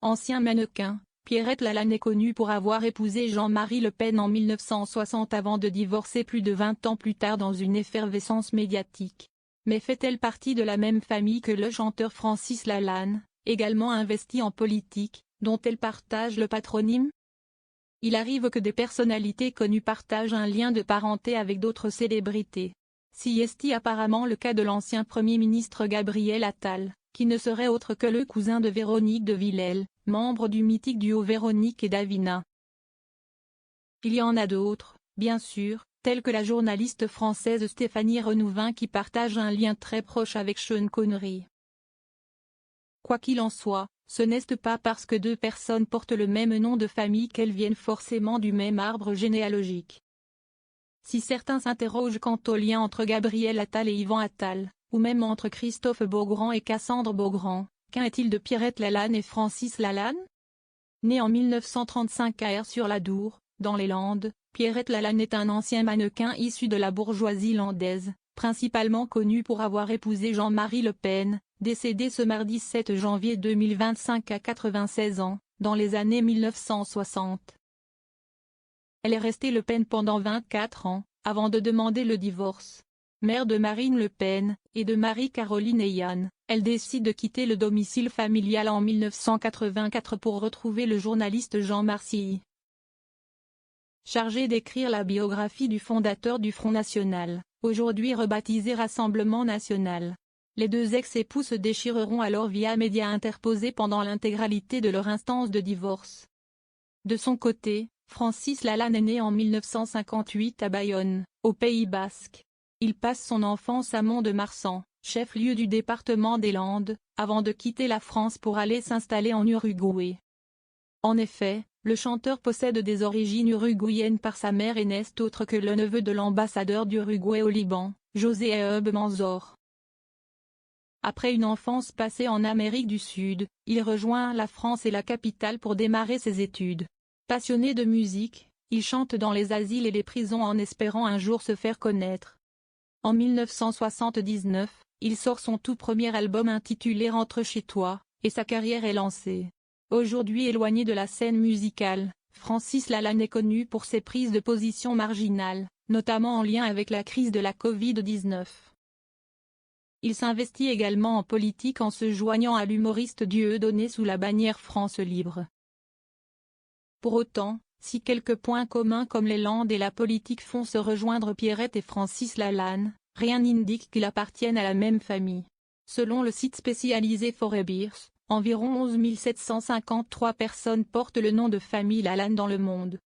Ancien mannequin, Pierrette Lalanne est connue pour avoir épousé Jean-Marie Le Pen en 1960 avant de divorcer plus de 20 ans plus tard dans une effervescence médiatique. Mais fait-elle partie de la même famille que le chanteur Francis Lalanne, également investi en politique, dont elle partage le patronyme? Il arrive que des personnalités connues partagent un lien de parenté avec d'autres célébrités. Si est apparemment le cas de l'ancien Premier ministre Gabriel Attal, qui ne serait autre que le cousin de Véronique de Villèle, membre du mythique duo Véronique et Davina. Il y en a d'autres, bien sûr, tels que la journaliste française Stéphanie Renouvin qui partage un lien très proche avec Sean Connery. Quoi qu'il en soit, ce n'est pas parce que deux personnes portent le même nom de famille qu'elles viennent forcément du même arbre généalogique. Si certains s'interrogent quant au lien entre Gabriel Attal et Yvan Attal, ou même entre Christophe Beaugrand et Cassandre Beaugrand, qu'en est-il de Pierrette Lalanne et Francis Lalanne? Née en 1935 à Aire-sur-la-Dour, dans les Landes, Pierrette Lalanne est un ancien mannequin issu de la bourgeoisie landaise, principalement connu pour avoir épousé Jean-Marie Le Pen, décédé ce mardi 7 janvier 2025 à 96 ans, dans les années 1960. Elle est restée Le Pen pendant 24 ans, avant de demander le divorce. Mère de Marine Le Pen, et de Marie-Caroline Eyane, elle décide de quitter le domicile familial en 1984 pour retrouver le journaliste Jean Marcilly. Chargé d'écrire la biographie du fondateur du Front National, aujourd'hui rebaptisé Rassemblement National. Les deux ex-époux se déchireront alors via médias interposés pendant l'intégralité de leur instance de divorce. De son côté, Francis Lalanne est né en 1958 à Bayonne, au Pays Basque. Il passe son enfance à Mont-de-Marsan, chef-lieu du département des Landes, avant de quitter la France pour aller s'installer en Uruguay. En effet, le chanteur possède des origines uruguayennes par sa mère et n'est autre que le neveu de l'ambassadeur d'Uruguay au Liban, José Eub Manzor. Après une enfance passée en Amérique du Sud, il rejoint la France et la capitale pour démarrer ses études. Passionné de musique, il chante dans les asiles et les prisons en espérant un jour se faire connaître. En 1979, il sort son tout premier album intitulé Rentre chez toi, et sa carrière est lancée. Aujourd'hui éloigné de la scène musicale, Francis Lalanne est connu pour ses prises de position marginales, notamment en lien avec la crise de la Covid-19. Il s'investit également en politique en se joignant à l'humoriste Dieudonné sous la bannière France Libre. Pour autant, si quelques points communs comme les Landes et la politique font se rejoindre Pierrette et Francis Lalanne, rien n'indique qu'ils appartiennent à la même famille. Selon le site spécialisé Forebears, environ 11 753 personnes portent le nom de famille Lalanne dans le monde.